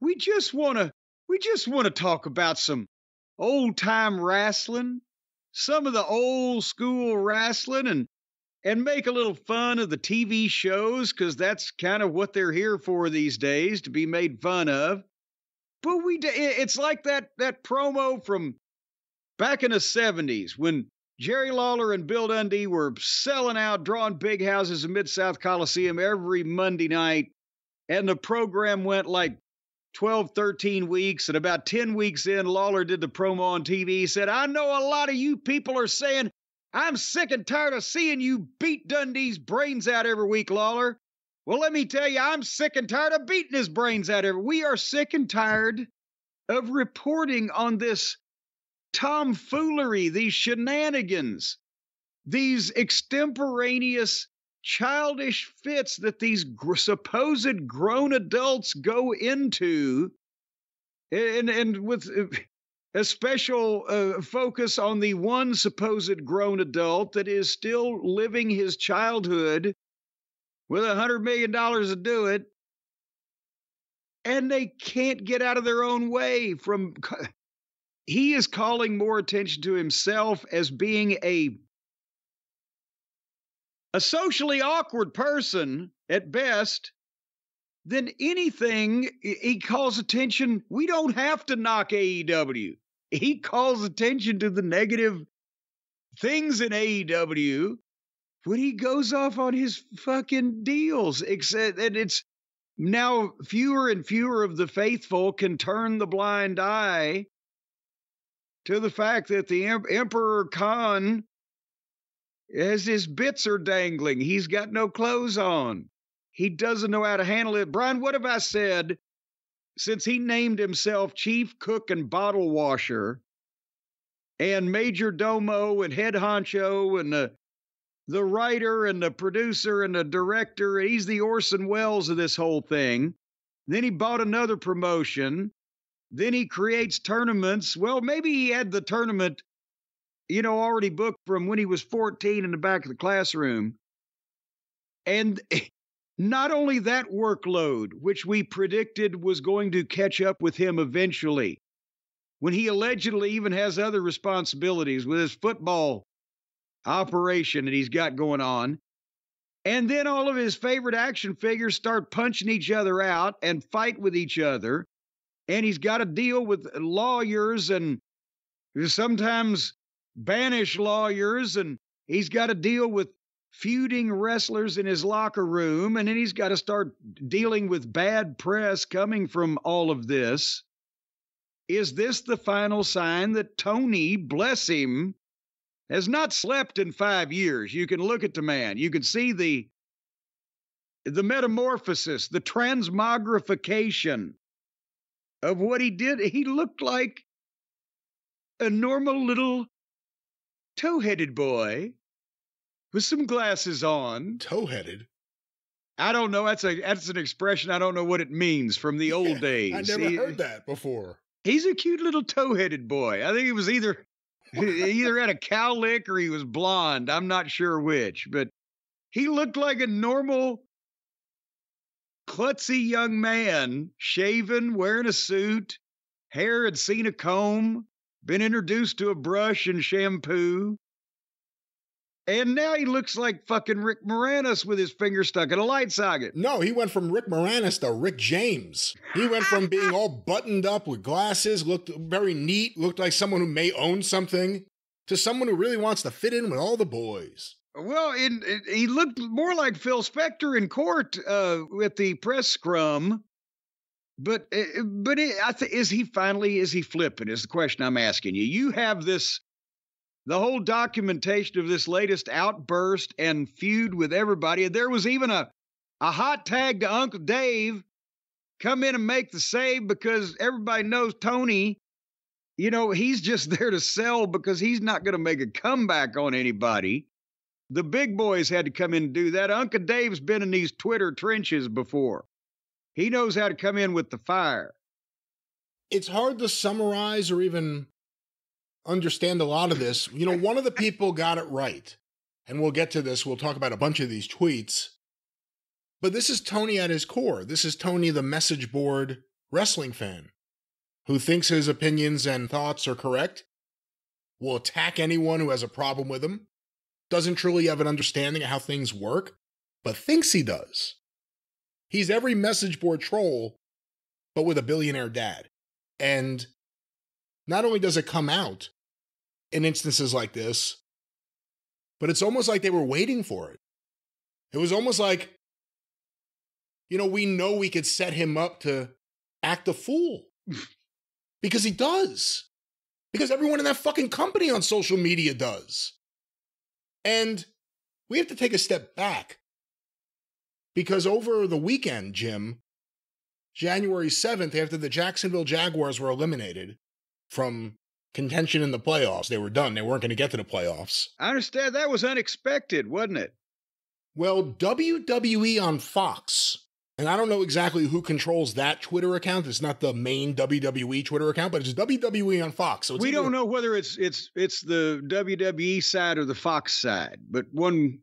we just want to talk about some old-time wrestling, some of the old school wrestling, and make a little fun of the TV shows, because that's kind of what they're here for these days, to be made fun of. But it's like that promo from back in the 70s when Jerry Lawler and Bill Dundee were selling out, drawing big houses in Mid-South Coliseum every Monday night. And the program went like 12, 13 weeks. And about 10 weeks in, Lawler did the promo on TV. He said, I know a lot of you people are saying, I'm sick and tired of seeing you beat Dundee's brains out every week, Lawler. Well, let me tell you, I'm sick and tired of beating his brains out every week. We are sick and tired of reporting on this tomfoolery, these shenanigans, these extemporaneous childish fits that these supposed grown adults go into, and with a special focus on the one supposed grown adult that is still living his childhood with $100 million to do it, and they can't get out of their own way from. He is calling more attention to himself as being a socially awkward person at best than anything. He calls attention. We don't have to knock AEW. He calls attention to the negative things in AEW when he goes off on his fucking deals. Except that it's now fewer and fewer of the faithful can turn the blind eye to the fact that the Emperor Khan, as his bits are dangling, he's got no clothes on. He doesn't know how to handle it. Brian, what have I said since he named himself chief cook and bottle washer and major domo and head honcho and the writer and the producer and the director? And he's the Orson Welles of this whole thing. Then he bought another promotion. Then he creates tournaments. Well, maybe he had the tournament, already booked from when he was 14 in the back of the classroom. And not only that workload, which we predicted was going to catch up with him eventually, when he allegedly even has other responsibilities with his football operation that he's got going on. And then all of his favorite action figures start punching each other out and fight with each other. And he's got to deal with lawyers and sometimes banish lawyers. And he's got to deal with feuding wrestlers in his locker room. And then he's got to start dealing with bad press coming from all of this. Is this the final sign that Tony, bless him, has not slept in 5 years? You can look at the man. You can see the metamorphosis, the transmogrification of what he did. He looked like a normal little tow-headed boy with some glasses on. Tow-headed? I don't know. That's an expression. I don't know what it means from the old days. I never heard that before. He's a cute little tow-headed boy. I think he was either had a cowlick or he was blonde. I'm not sure which, but he looked like a normal klutzy young man, shaven, wearing a suit, hair had seen a comb, been introduced to a brush and shampoo. And now he looks like fucking Rick Moranis with his finger stuck in a light socket. No, he went from Rick Moranis to Rick James. He went from being all buttoned up with glasses, looked very neat, looked like someone who may own something, to someone who really wants to fit in with all the boys. Well, he looked more like Phil Spector in court with the press scrum. But is he flipping is the question I'm asking you. You have the whole documentation of this latest outburst and feud with everybody. There was even a hot tag to Uncle Dave come in and make the save because everybody knows Tony, he's just there to sell because he's not going to make a comeback on anybody. The big boys had to come in and do that. Uncle Dave's been in these Twitter trenches before. He knows how to come in with the fire. It's hard to summarize or even understand a lot of this. One of the people got it right. And we'll get to this. We'll talk about a bunch of these tweets. But this is Tony at his core. This is Tony, the message board wrestling fan who thinks his opinions and thoughts are correct, will attack anyone who has a problem with him, doesn't truly have an understanding of how things work, but thinks he does. He's every message board troll, but with a billionaire dad. And not only does it come out in instances like this, but it's almost like they were waiting for it. It was almost like, we know we could set him up to act a fool. Because he does. Because everyone in that fucking company on social media does. And we have to take a step back. Because over the weekend, Jim, January 7th, after the Jacksonville Jaguars were eliminated from contention in the playoffs, they were done. They weren't going to get to the playoffs. I understand that was unexpected, wasn't it? Well, WWE on Fox, and I don't know exactly who controls that Twitter account. It's not the main WWE Twitter account, but it's WWE on Fox. So we don't know whether it's the WWE side or the Fox side, but one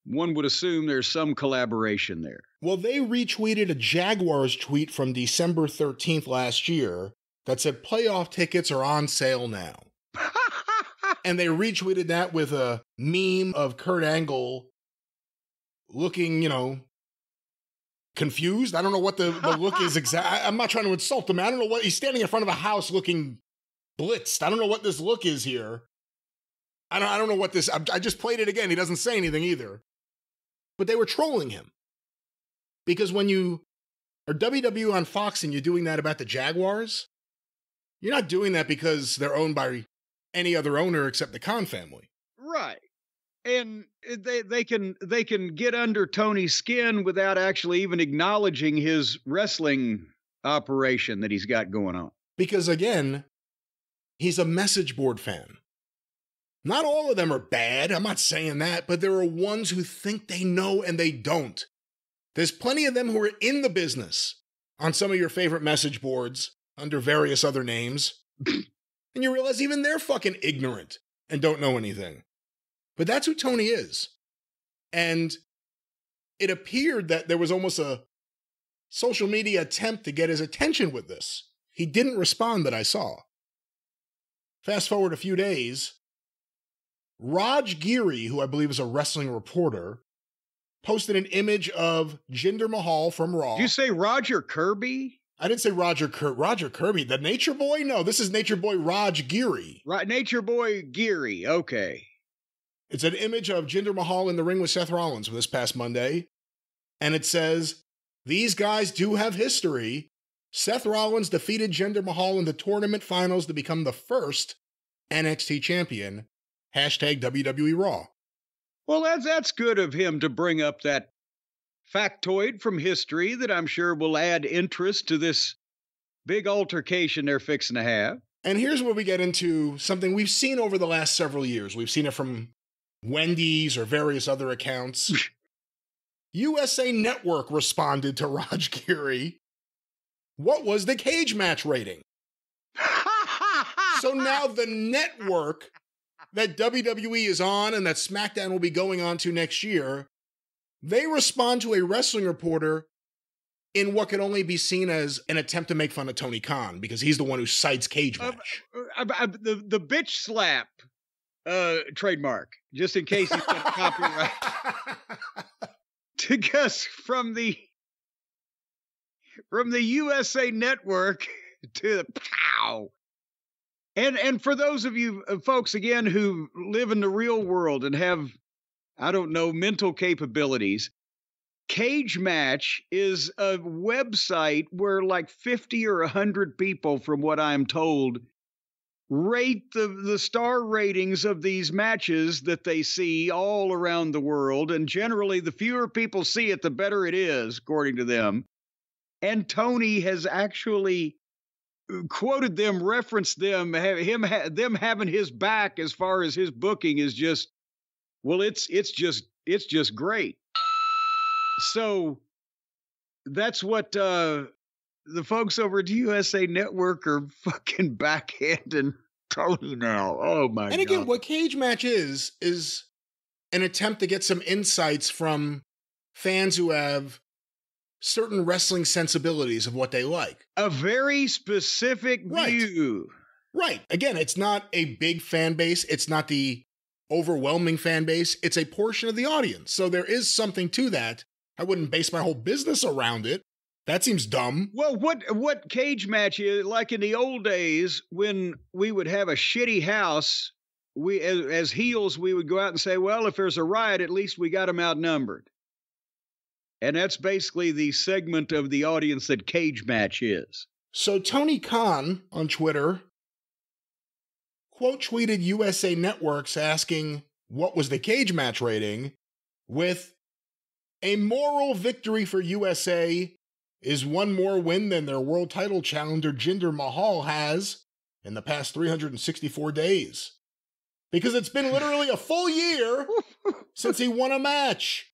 would assume there's some collaboration there. Well, they retweeted a Jaguars tweet from December 13th last year that said playoff tickets are on sale now. And they retweeted that with a meme of Kurt Angle looking, confused. I don't know what the look is exactly. I'm not trying to insult him. I don't know what he's standing in front of a house looking blitzed. I don't know what this look is here. I don't know what this. I just played it again. He doesn't say anything either. But they were trolling him because when you are WWE on Fox and you're doing that about the Jaguars, you're not doing that because they're owned by any other owner except the Khan family, right? And they can get under Tony's skin without actually even acknowledging his wrestling operation that he's got going on. Because again, he's a message board fan. Not all of them are bad, I'm not saying that, but there are ones who think they know and they don't. There's plenty of them who are in the business on some of your favorite message boards under various other names, and you realize even they're fucking ignorant and don't know anything. But that's who Tony is. And it appeared that there was almost a social media attempt to get his attention with this. He didn't respond that I saw. Fast forward a few days, Raj Giri, who I believe is a wrestling reporter, posted an image of Jinder Mahal from Raw. Did you say Roger Kirby? I didn't say Roger Kirby. The Nature Boy? No, this is Nature Boy Raj Giri. Right, Nature Boy Giri. Okay. It's an image of Jinder Mahal in the ring with Seth Rollins this past Monday. And it says, these guys do have history. Seth Rollins defeated Jinder Mahal in the tournament finals to become the first NXT champion. Hashtag WWE Raw. Well, that's good of him to bring up that factoid from history that I'm sure will add interest to this big altercation they're fixing to have. And here's where we get into something we've seen over the last several years. We've seen it from Wendy's or various other accounts. USA Network responded to Raj Giri. What was the cage match rating? So now the network that WWE is on and that SmackDown will be going on to next year, they respond to a wrestling reporter in what can only be seen as an attempt to make fun of Tony Khan because he's the one who cites cage match. The bitch slap trademark, just in case he's got copyright. Because from the USA Network to the pow. And for those of you folks, again, who live in the real world and have, I don't know, mental capabilities, Cage Match is a website where like 50 or 100 people, from what I'm told, rate the star ratings of these matches that they see all around the world. And generally, the fewer people see it, the better it is, according to them. And Tony has actually quoted them, referenced them, them having his back as far as his booking is just, well, it's just great. So that's what the folks over at USA Network are fucking backhanding Tony now. Oh my God. And again, what Cage Match is an attempt to get some insights from fans who have certain wrestling sensibilities of what they like. A very specific view. Right. Again, it's not a big fan base. It's not the overwhelming fan base. It's a portion of the audience. So there is something to that. I wouldn't base my whole business around it. That seems dumb. Well, what cage match is, like in the old days when we would have a shitty house, we as heels, we would go out and say, well, if there's a riot, at least we got them outnumbered. And that's basically the segment of the audience that cage match is. So Tony Khan on Twitter quote tweeted USA Networks asking what was the cage match rating with a moral victory for USA is one more win than their world title challenger Jinder Mahal has in the past 364 days. Because it's been literally a full year since he won a match.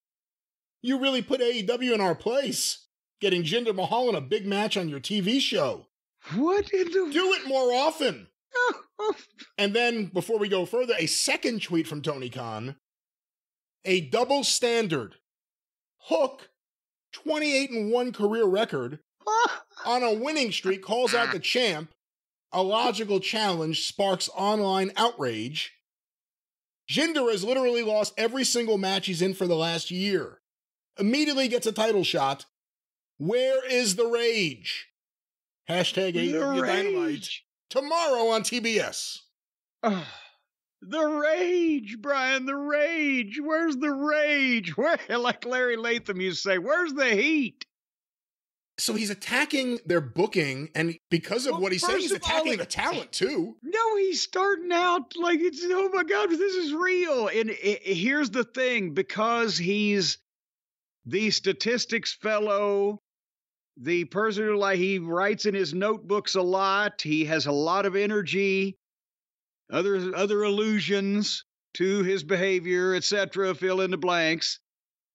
You really put AEW in our place, getting Jinder Mahal in a big match on your TV show. What in the... Do it more often. And then, before we go further, a second tweet from Tony Khan. A double standard. Hook, 28-1 career record, on a winning streak, calls out the champ. A logical challenge sparks online outrage. Jinder has literally lost every single match he's in for the last year. Immediately gets a title shot. Where is the rage? Hashtag AEW Dynamite. Tomorrow on TBS. The rage, Brian, the rage. Where's the rage? Where, like Larry Latham used to say, where's the heat? So he's attacking their booking, and because of what he's saying, he's attacking the talent, too. No, he's starting out like it's, oh my God, this is real. And here's the thing, because he's the statistics fellow, the person who, like, he writes in his notebooks a lot, he has a lot of energy, other allusions to his behavior, etc., fill in the blanks.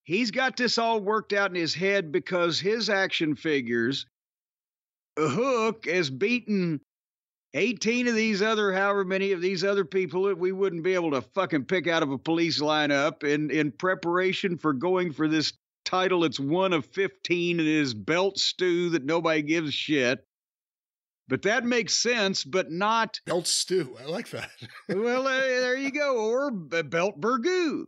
He's got this all worked out in his head because his action figures, Hook has beaten 18 of these other, however many of these other people that we wouldn't be able to fucking pick out of a police lineup in preparation for going for this title. It's one of 15 in his belt stew that nobody gives a shit. But that makes sense, but not... Belt stew, I like that. Well, there you go. Or belt burgoo.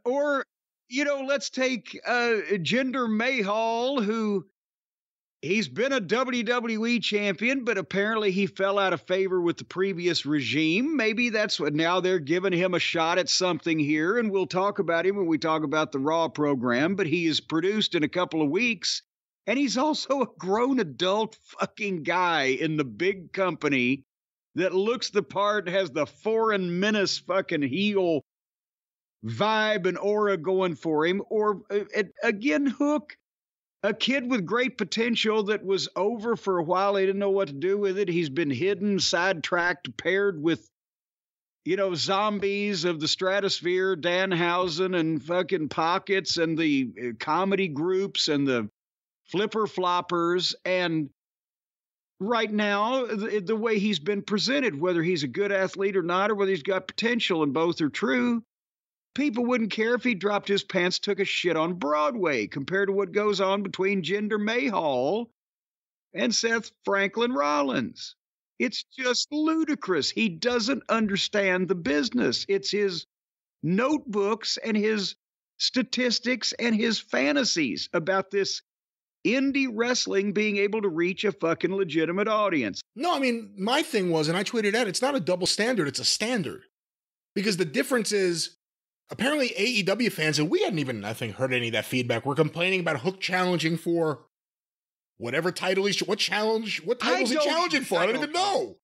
Or... You know, let's take Jinder Mahal, who he's been a WWE champion, but apparently he fell out of favor with the previous regime. Maybe that's what now they're giving him a shot at something here, and we'll talk about him when we talk about the Raw program, but he is produced in a couple of weeks, and he's also a grown adult fucking guy in the big company that looks the part, has the foreign menace fucking heel vibe and aura going for him. Or again, Hook, a kid with great potential that was over for a while. He didn't know what to do with it. He's been hidden, sidetracked, paired with, you know, zombies of the stratosphere, Danhausen and fucking Pockets and the comedy groups and the flipper floppers. And right now, the way he's been presented, whether he's a good athlete or not, or whether he's got potential, and both are true, people wouldn't care if he dropped his pants, took a shit on Broadway, compared to what goes on between Jinder Mahal and Seth Franklin Rollins. It's just ludicrous. He doesn't understand the business. It's his notebooks and his statistics and his fantasies about this indie wrestling being able to reach a fucking legitimate audience. No, I mean, my thing was, and I tweeted out, it's not a double standard, it's a standard. Because the difference is, apparently AEW fans, and we hadn't even, I think, heard any of that feedback, were complaining about Hook challenging for whatever title what title is he challenging for? I don't even know.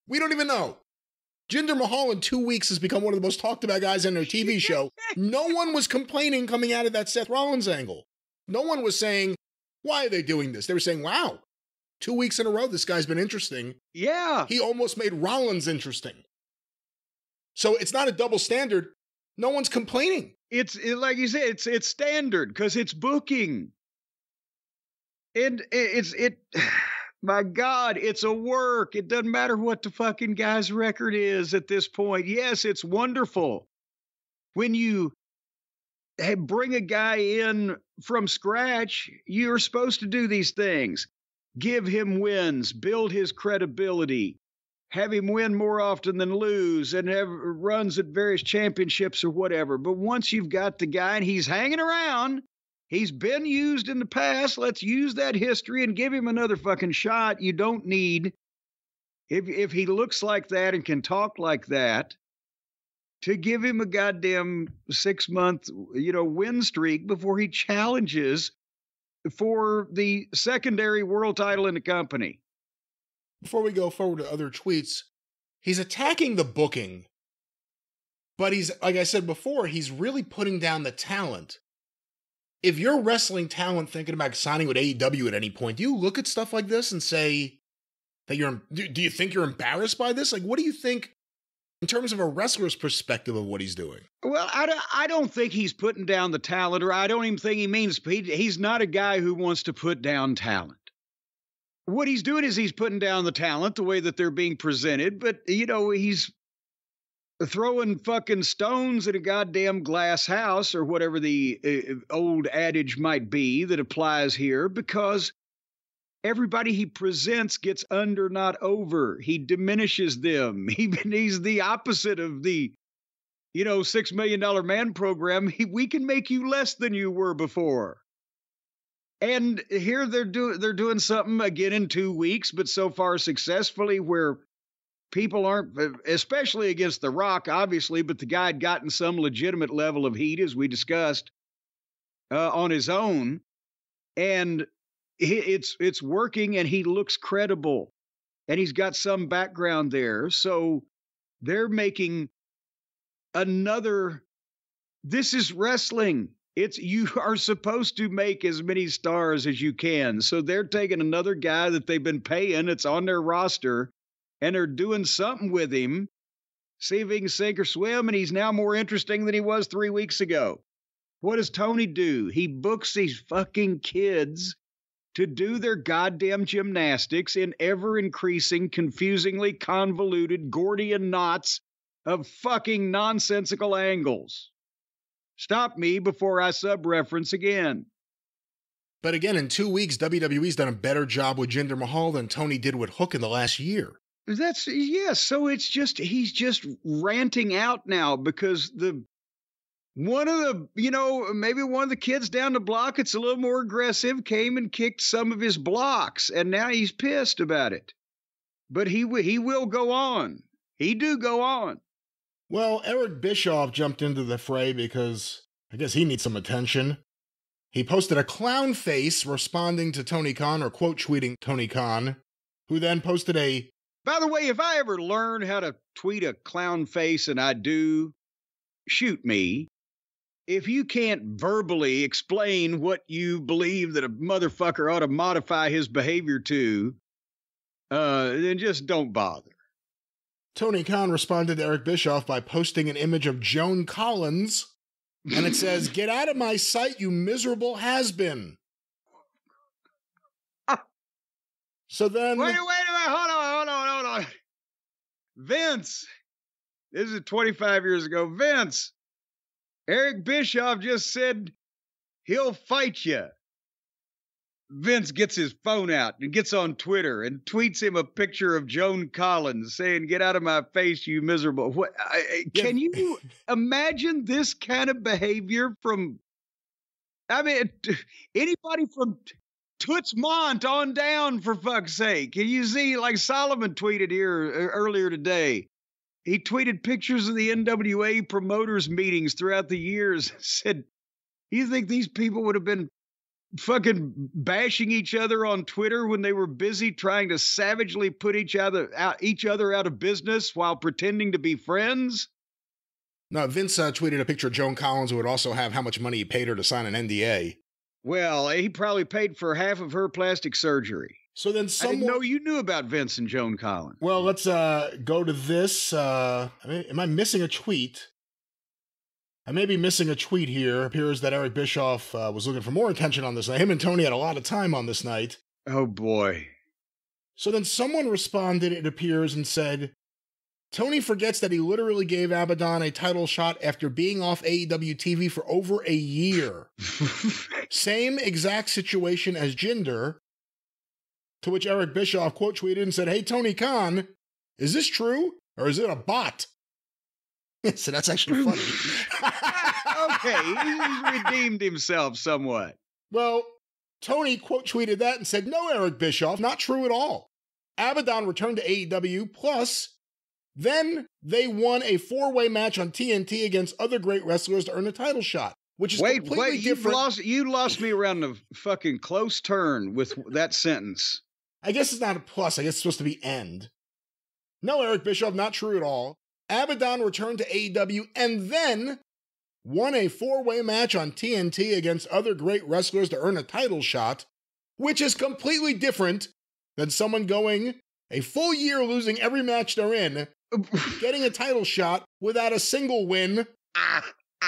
We don't even know. Jinder Mahal in 2 weeks has become one of the most talked about guys on their TV show. No one was complaining coming out of that Seth Rollins angle. No one was saying, why are they doing this? They were saying, wow, 2 weeks in a row, this guy's been interesting. Yeah. He almost made Rollins interesting. So it's not a double standard. No one's complaining. It's like you said, it's standard because it's booking. And my God, it's a work. It doesn't matter what the fucking guy's record is at this point. Yes, it's wonderful when you bring a guy in from scratch. You're supposed to do these things. Give him wins, build his credibility, have him win more often than lose, and have runs at various championships or whatever. But once you've got the guy and he's hanging around, he's been used in the past, let's use that history and give him another fucking shot. You don't need, if he looks like that and can talk like that, to give him a goddamn 6-month, win streak before he challenges for the secondary world title in the company. Before we go forward to other tweets, he's attacking the booking, but he's, like I said before, he's really putting down the talent. If you're wrestling talent thinking about signing with AEW at any point, do you look at stuff like this and say that do you think you're embarrassed by this? Like, what do you think in terms of a wrestler's perspective of what he's doing? Well, I don't think he's putting down the talent, or I don't even think he means he's not a guy who wants to put down talent. What he's doing is he's putting down the talent the way that they're being presented, but, he's throwing fucking stones at a goddamn glass house or whatever the old adage might be that applies here, because everybody he presents gets under, not over. He diminishes them. He's the opposite of the, $6 Million Man program. We can make you less than you were before. And here they're doing something again in 2 weeks, but so far successfully, where people aren't, especially against The Rock, obviously, but the guy had gotten some legitimate level of heat, as we discussed, on his own. And it's working, and he looks credible, and he's got some background there. So they're making this is wrestling. You are supposed to make as many stars as you can. So they're taking another guy that they've been paying, it's on their roster, and they're doing something with him, see if he can sink or swim, and he's now more interesting than he was 3 weeks ago. What does Tony do? He books these fucking kids to do their goddamn gymnastics in ever-increasing, confusingly convoluted Gordian knots of fucking nonsensical angles. Stop me before I sub-reference again. But again, in 2 weeks, WWE's done a better job with Jinder Mahal than Tony did with Hook in the last year. So it's just, he's just ranting out now because one of the, maybe one of the kids down the block, it's a little more aggressive, came and kicked some of his blocks, and now he's pissed about it. But he will go on. He do go on. Well, Eric Bischoff jumped into the fray because I guess he needs some attention. He posted a clown face responding to Tony Khan, or quote tweeting Tony Khan, who then posted a... By the way, if I ever learn how to tweet a clown face, and I do, shoot me. If you can't verbally explain what you believe that a motherfucker ought to modify his behavior to, then just don't bother. Tony Khan responded to Eric Bischoff by posting an image of Joan Collins, and it says, "Get out of my sight, you miserable has-been." So then... Wait, hold on. Vince, this is 25 years ago. Vince, Eric Bischoff just said he'll fight you. Vince gets his phone out and gets on Twitter and tweets him a picture of Joan Collins saying, "Get out of my face, you miserable." Can you imagine this kind of behavior from, anybody from Toots Mondt on down, for fuck's sake? Can you see, like Solomon tweeted here earlier today? He tweeted pictures of the NWA promoters meetings throughout the years. Said, you think these people would have been fucking bashing each other on Twitter when they were busy trying to savagely put each other out of business while pretending to be friends? No, Vince tweeted a picture of Joan Collins, who would also have how much money he paid her to sign an NDA. Well, he probably paid for half of her plastic surgery. So then I didn't know you knew about Vince and Joan Collins. Well, let's go to this. Am I missing a tweet? I may be missing a tweet here. It appears that Eric Bischoff was looking for more attention on this night. Him and Tony had a lot of time on this night. Oh, boy. So then someone responded, it appears, and said, Tony forgets that he literally gave Abaddon a title shot after being off AEW TV for over a year. Same exact situation as Jinder, to which Eric Bischoff quote tweeted and said, "Hey, Tony Khan, is this true or is it a bot?" So that's actually funny. Okay, he's redeemed himself somewhat. Well, Tony quote tweeted that and said, "No, Eric Bischoff, not true at all. Abaddon returned to AEW, plus then they won a 4-way match on TNT against other great wrestlers to earn a title shot," which is completely different. You lost me around the fucking close turn with that sentence. I guess it's not a plus. I guess it's supposed to be end. No, Eric Bischoff, not true at all. Abaddon returned to AEW and then won a 4-way match on TNT against other great wrestlers to earn a title shot, which is completely different than someone going a full year losing every match they're in, getting a title shot without a single win.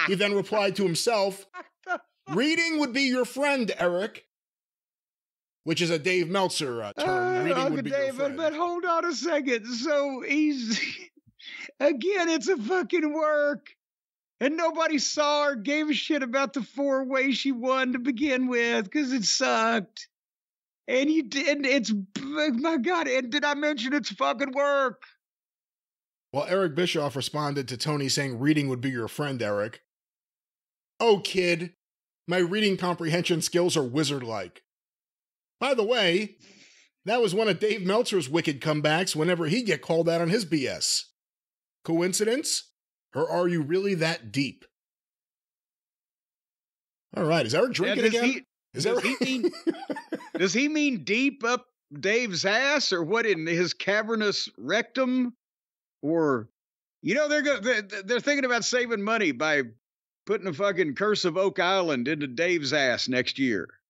He then replied to himself, "Reading would be your friend, Eric," which is a Dave Meltzer term. Reading would be your friend. But hold on a second. So he's, again, it's a fucking work. And nobody saw or gave a shit about the 4-way she won to begin with because it sucked. And you did, it's, my God, and did I mention it's fucking work? Well, Eric Bischoff responded to Tony saying, "Reading would be your friend, Eric. Oh, kid, my reading comprehension skills are wizard-like." By the way, that was one of Dave Meltzer's wicked comebacks whenever he'd get called out on his BS. Coincidence? Or are you really that deep? All right, is Eric drinking again? Does he mean deep up Dave's ass, or what, in his cavernous rectum? Or, you know, they're thinking about saving money by putting a fucking Curse of Oak Island into Dave's ass next year.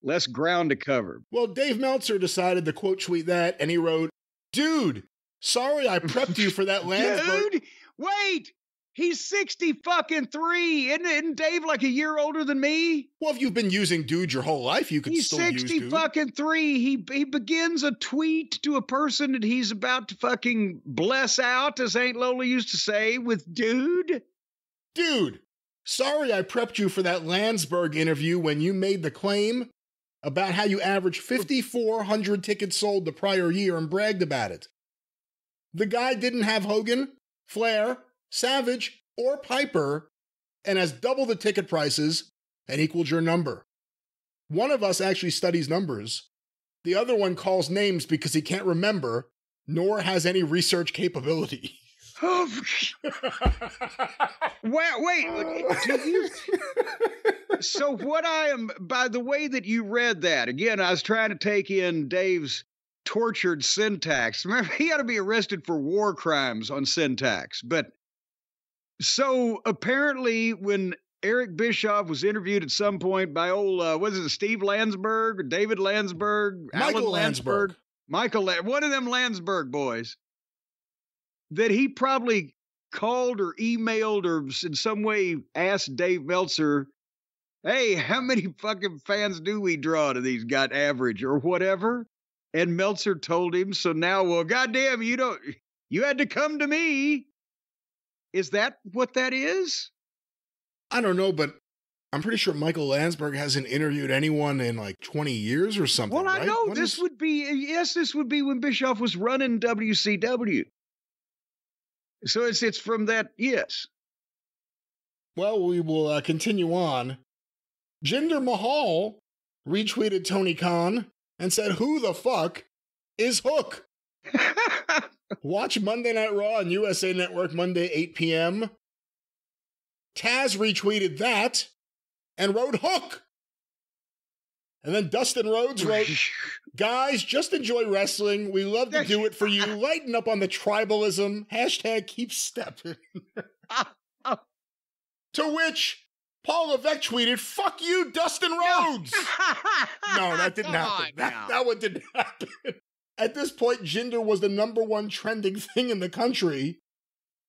Less ground to cover. Well, Dave Meltzer decided to quote tweet that, and he wrote, "Dude, sorry I prepped you for that Landsberg." Dude, wait! He's 63, isn't Dave like a year older than me? Well, if you've been using dude your whole life, you can still use dude. He's 63. He begins a tweet to a person that he's about to fucking bless out, as Aunt Lola used to say, with dude. "Dude, sorry I prepped you for that Landsberg interview when you made the claim about how you averaged 5,400 tickets sold the prior year and bragged about it. The guy didn't have Hogan, Flair, Savage, or Piper, and has double the ticket prices and equaled your number. One of us actually studies numbers. The other one calls names because he can't remember, nor has any research capability." Wait. So what by the way that you read that, again, I was trying to take in Dave's tortured syntax. Remember, he ought to be arrested for war crimes on syntax. But so apparently when Eric Bischoff was interviewed at some point by old, Steve Landsberg or David Landsberg? Michael Landsberg. One of them Landsberg boys. That he probably called or emailed or in some way asked Dave Meltzer, "Hey, how many fucking fans do we draw to these got average or whatever?" And Meltzer told him, so now, well, goddamn, you had to come to me. Is that what that is? I don't know, but I'm pretty sure Michael Landsberg hasn't interviewed anyone in like 20 years or something. Well, I right? know this would be when Bischoff was running WCW. So it's from that, yes. Well, we will continue on. Jinder Mahal retweeted Tony Khan and said, "Who the fuck is Hook?" Watch Monday Night Raw on USA Network Monday, 8 p.m. Taz retweeted that and wrote Hook. And then Dustin Rhodes wrote, "Guys, just enjoy wrestling. We love to do it for you. Lighten up on the tribalism. # keep stepping." To which Paul Levesque tweeted, "Fuck you, Dustin Rhodes." No, that didn't happen. That one didn't happen. At this point, Jinder was the #1 trending thing in the country.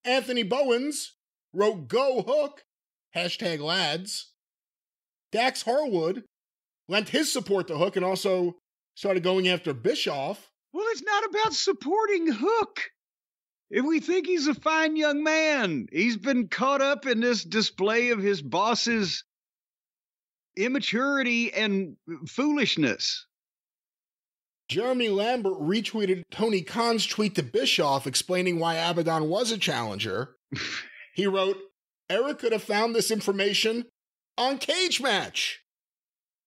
Anthony Bowens wrote, "Go Hook," #lads. Dax Harwood lent his support to Hook and also started going after Bischoff. Well, it's not about supporting Hook. If we think he's a fine young man, he's been caught up in this display of his boss's immaturity and foolishness. Jeremy Lambert retweeted Tony Khan's tweet to Bischoff explaining why Abaddon was a challenger. He wrote, Eric could have found this information on Cage Match.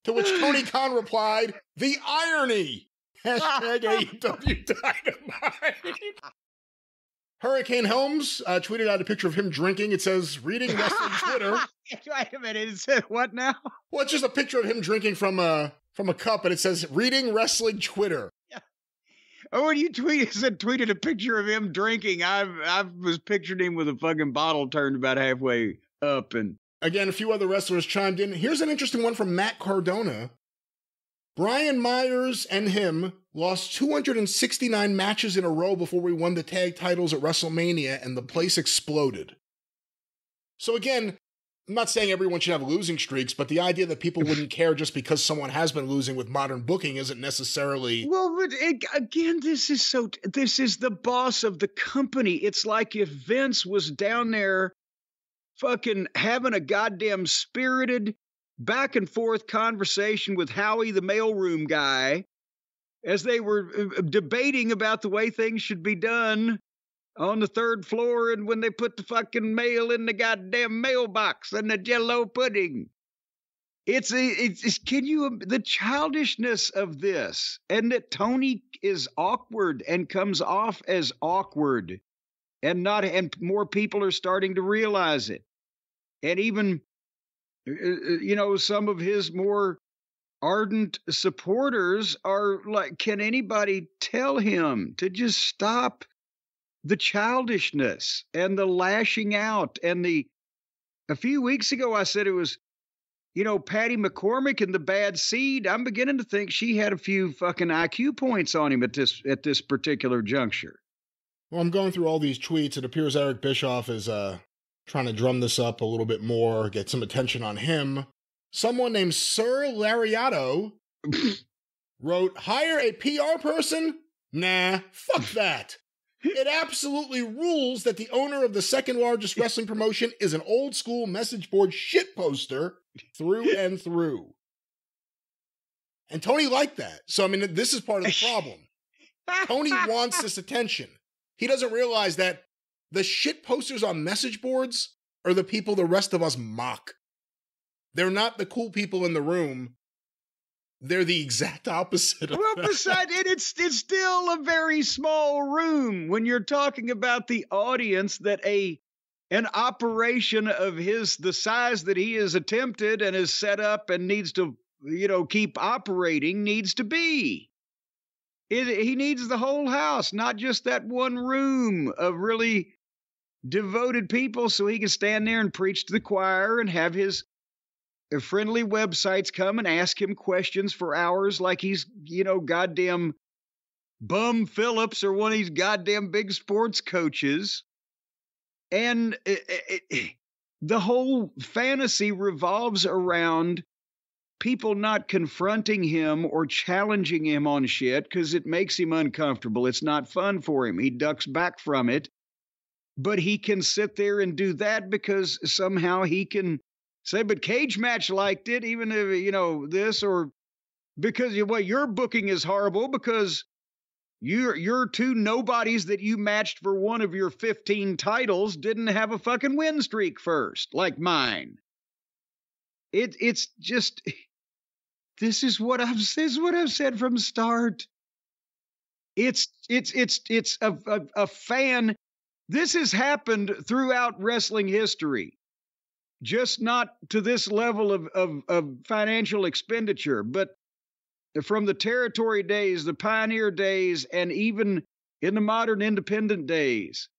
To which Tony Khan replied, the irony! Hashtag AEW Dynamite. Hurricane Helms tweeted out a picture of him drinking. It says, reading wrestling Twitter. Wait a minute, it said what now? Well, it's just a picture of him drinking from a cup, and it says, reading wrestling Twitter. Yeah. Oh, when you tweeted a picture of him drinking, I was picturing him with a fucking bottle turned about halfway up. And again, a few other wrestlers chimed in. Here's an interesting one from Matt Cardona. Brian Myers and him lost 269 matches in a row before we won the tag titles at WrestleMania, and the place exploded. So again, I'm not saying everyone should have losing streaks, but the idea that people wouldn't care just because someone has been losing with modern booking isn't necessarily... Well, but again, this is the boss of the company. It's like if Vince was down there fucking having a goddamn spirited back and forth conversation with Howie, the mailroom guy, as they were debating about the way things should be done on the third floor, and when they put the fucking mail in the goddamn mailbox and the Jell-O pudding. It's the childishness of this, and that Tony is awkward and comes off as awkward, and more people are starting to realize it. And even, some of his more ardent supporters are like, can anybody tell him to just stop the childishness and the lashing out? And a few weeks ago, I said it was, Patty McCormick and the bad seed. I'm beginning to think she had a few fucking IQ points on him at this particular juncture. Well, I'm going through all these tweets. It appears Eric Bischoff is trying to drum this up a little bit more, get some attention on him. Someone named Sir Lariato wrote, hire a PR person? Nah, fuck that. It absolutely rules that the owner of the second largest wrestling promotion is an old school message board shit poster through and through. And Tony liked that. So, I mean, this is part of the problem. Tony wants this attention. He doesn't realize that the shit posters on message boards are the people the rest of us mock. They're not the cool people in the room. They're the exact opposite of that. Besides it, it's still a very small room when you're talking about the audience that an operation of the size that he has attempted and is set up and needs to, keep operating needs to be. He needs the whole house, not just that one room of really devoted people, so he can stand there and preach to the choir and have his friendly websites come and ask him questions for hours like he's, goddamn Bum Phillips or one of these goddamn big sports coaches. And the whole fantasy revolves around people not confronting him or challenging him on shit because it makes him uncomfortable. It's not fun for him. He ducks back from it. But he can sit there and do that because somehow he can say, but Cage Match liked it, even if, this, or because your booking is horrible because your two nobodies that you matched for one of your 15 titles didn't have a fucking win streak first, like mine. It's just, this is what I've said from start. It's a fan. This has happened throughout wrestling history. Just not to this level of financial expenditure, but from the territory days, the pioneer days, and even in the modern independent days.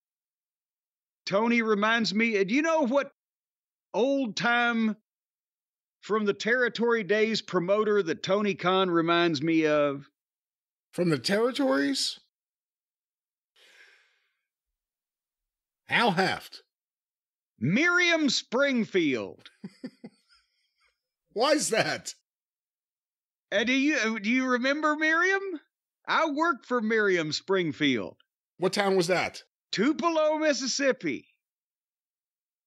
Tony reminds me, do you know what old time from the territory days promoter that Tony Khan reminds me of? From the territories? Al Haft. Miriam Springfield. Why's that? And do you remember Miriam? I worked for Miriam Springfield. What town was that? Tupelo, Mississippi.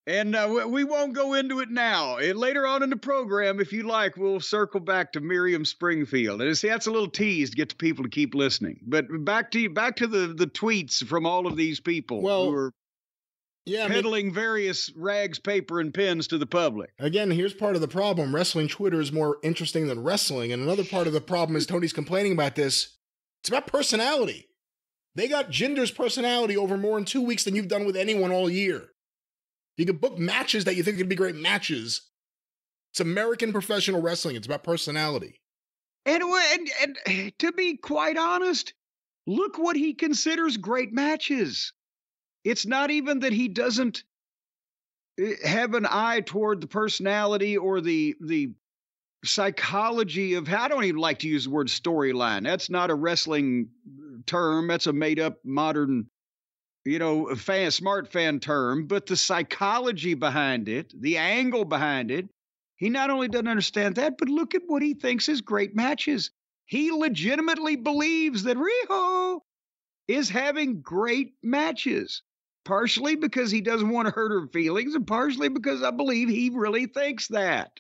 And we won't go into it now. Later on in the program, if you like, we'll circle back to Miriam Springfield. And see, that's a little tease to get the people to keep listening. But back to the tweets from all of these people who are peddling various rags, paper, and pens to the public. Again, here's part of the problem. Wrestling Twitter is more interesting than wrestling. And another part of the problem is Tony's complaining about this. It's about personality. They got Jinder's personality over more in 2 weeks than you've done with anyone all year. You can book matches that you think could be great matches. It's American professional wrestling. It's about personality. And to be quite honest, look what he considers great matches. It's not even that he doesn't have an eye toward the personality or the psychology of how. I don't even like to use the word storyline. That's not a wrestling term. That's a made-up modern, smart fan term. But the psychology behind it, the angle behind it, he not only doesn't understand that, but look at what he thinks is great matches. He legitimately believes that Riho is having great matches. Partially because he doesn't want to hurt her feelings, and partially because I believe he really thinks that.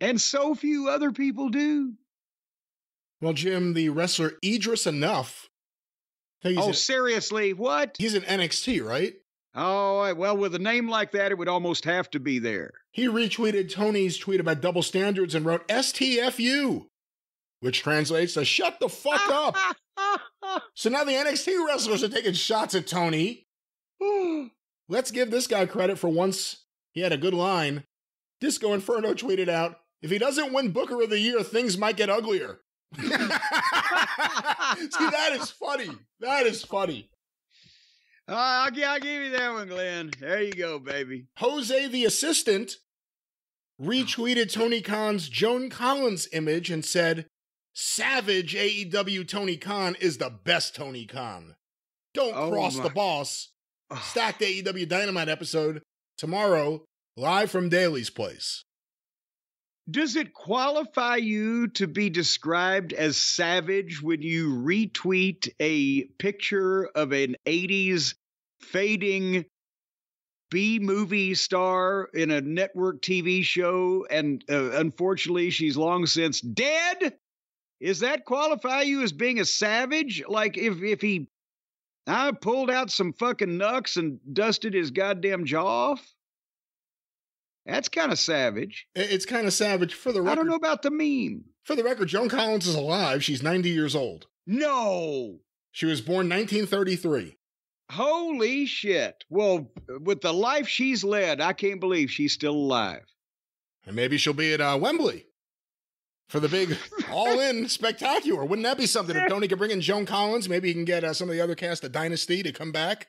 And so few other people do. Well, Jim, the wrestler Idris Enough. Seriously? What? He's in NXT, right? Oh, well, with a name like that, it would almost have to be there. He retweeted Tony's tweet about double standards and wrote STFU, which translates to shut the fuck up. So now the NXT wrestlers are taking shots at Tony. Let's give this guy credit for once he had a good line. Disco Inferno tweeted out, if he doesn't win Booker of the Year, things might get uglier. See, that is funny. That is funny. I'll give you that one, Glenn. There you go, baby. Jose the Assistant retweeted Tony Khan's Joan Collins image and said, Savage AEW Tony Khan is the best Tony Khan. Don't cross the boss. Stacked AEW Dynamite episode tomorrow, live from Daly's place. Does it qualify you to be described as savage when you retweet a picture of an 80s fading B-movie star in a network TV show, and unfortunately she's long since dead? Does that qualify you as being a savage? Like if he pulled out some fucking knucks and dusted his goddamn jaw off? That's kind of savage. It's kind of savage. For the record, I don't know about the meme. For the record, Joan Collins is alive. She's 90 years old. No! She was born 1933. Holy shit. Well, with the life she's led, I can't believe she's still alive. And maybe she'll be at Wembley for the big all-in spectacular. Wouldn't that be something? If Tony could bring in Joan Collins, maybe he can get some of the other cast of Dynasty to come back.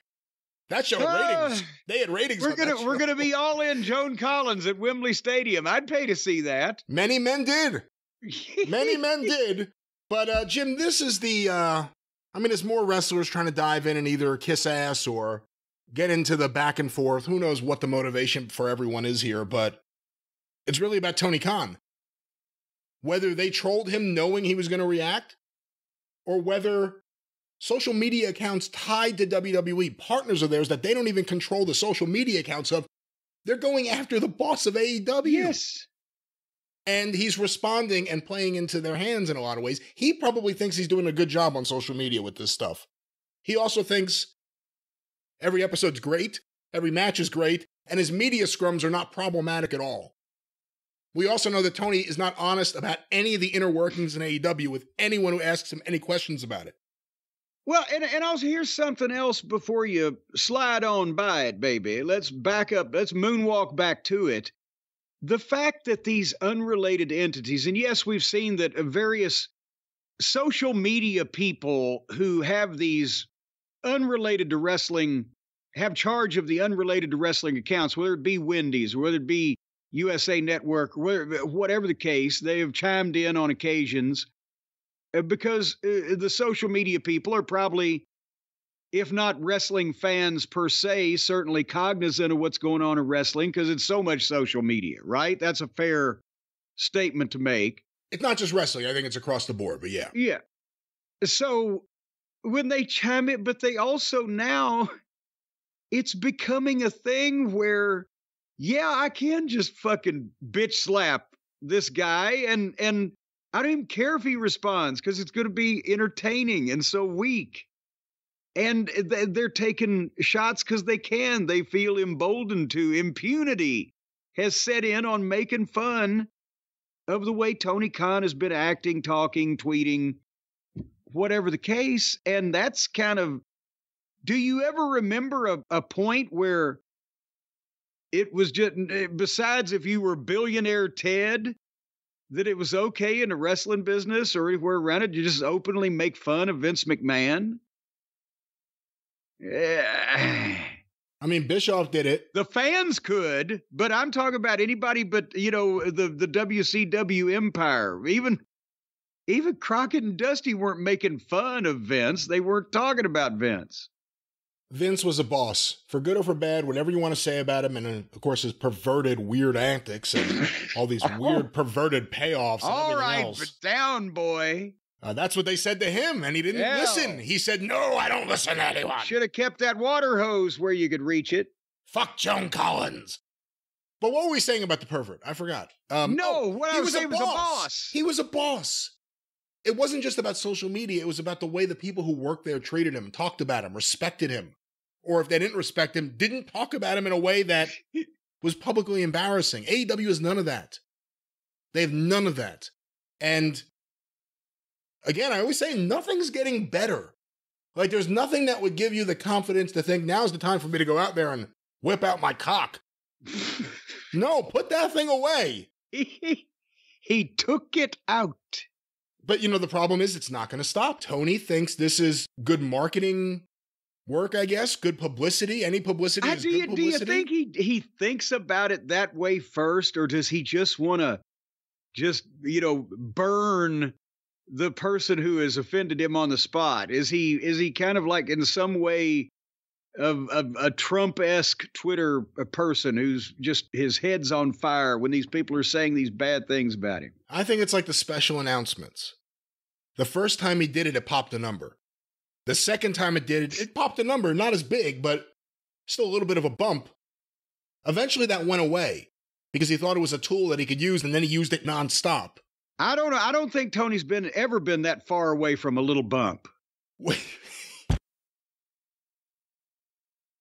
That show had ratings. They had ratings. We're gonna be all in Joan Collins at Wembley Stadium. I'd pay to see that. Many men did. Many men did. But Jim, this is there's more wrestlers trying to dive in and either kiss ass or get into the back and forth. Who knows what the motivation for everyone is here, but it's really about Tony Khan. Whether they trolled him knowing he was going to react, or whether social media accounts tied to WWE, partners of theirs that they don't even control the social media accounts of, they're going after the boss of AEW. Yes. And he's responding and playing into their hands in a lot of ways. He probably thinks he's doing a good job on social media with this stuff. He also thinks every episode's great, every match is great, and his media scrums are not problematic at all. We also know that Tony is not honest about any of the inner workings in AEW with anyone who asks him any questions about it. Well, and also here's something else before you slide on by it, baby. Let's back up. Let's moonwalk back to it. The fact that these unrelated entities, and yes, we've seen that various social media people who have these unrelated to wrestling, have charge of the unrelated to wrestling accounts, whether it be Wendy's, whether it be USA Network, whatever the case, they have chimed in on occasions. Because the social media people are probably, if not wrestling fans per se, certainly cognizant of what's going on in wrestling because it's so much social media, right? That's a fair statement to make. It's not just wrestling. I think it's across the board, but yeah. Yeah. So when they chime in, but they also now, it's becoming a thing where, yeah, I can just fucking bitch slap this guy and I don't even care if he responds because it's going to be entertaining and so weak. And they're taking shots because they can. They feel emboldened to. Impunity has set in on making fun of the way Tony Khan has been acting, talking, tweeting, whatever the case. And that's kind of, do you ever remember a point where it was just, besides if you were billionaire Ted, that it was okay in the wrestling business or anywhere around it, you just openly make fun of Vince McMahon? Yeah. I mean, Bischoff did it. The fans could, but I'm talking about anybody but, the WCW empire. Even Crockett and Dusty weren't making fun of Vince. They weren't talking about Vince. Vince was a boss, for good or for bad, whatever you want to say about him, and of course his perverted, weird antics and all these weird, perverted payoffs. And all right, else. But down, boy. That's what they said to him, and he didn't listen. He said, "No, I don't listen to anyone." Should have kept that water hose where you could reach it. Fuck Joan Collins. But what were we saying about the pervert? I forgot. What I was saying was a boss. He was a boss. It wasn't just about social media. It was about the way the people who worked there treated him, talked about him, respected him. Or if they didn't respect him, didn't talk about him in a way that was publicly embarrassing. AEW has none of that. They have none of that. And again, I always say nothing's getting better. Like, there's nothing that would give you the confidence to think now's the time for me to go out there and whip out my cock. No, put that thing away. He took it out. But, the problem is it's not going to stop. Tony thinks this is good marketing work, I guess. Good publicity. Any publicity is good publicity. Do you think he thinks about it that way first, or does he just want to burn the person who has offended him on the spot? Is he kind of like in some way of a Trump-esque Twitter person who's just his head's on fire when these people are saying these bad things about him? I think it's like the special announcements. The first time he did it, it popped a number. The second time it did it, it popped a number, not as big, but still a little bit of a bump. Eventually that went away because he thought it was a tool that he could use, and then he used it nonstop. I don't know. I don't think Tony's ever been that far away from a little bump.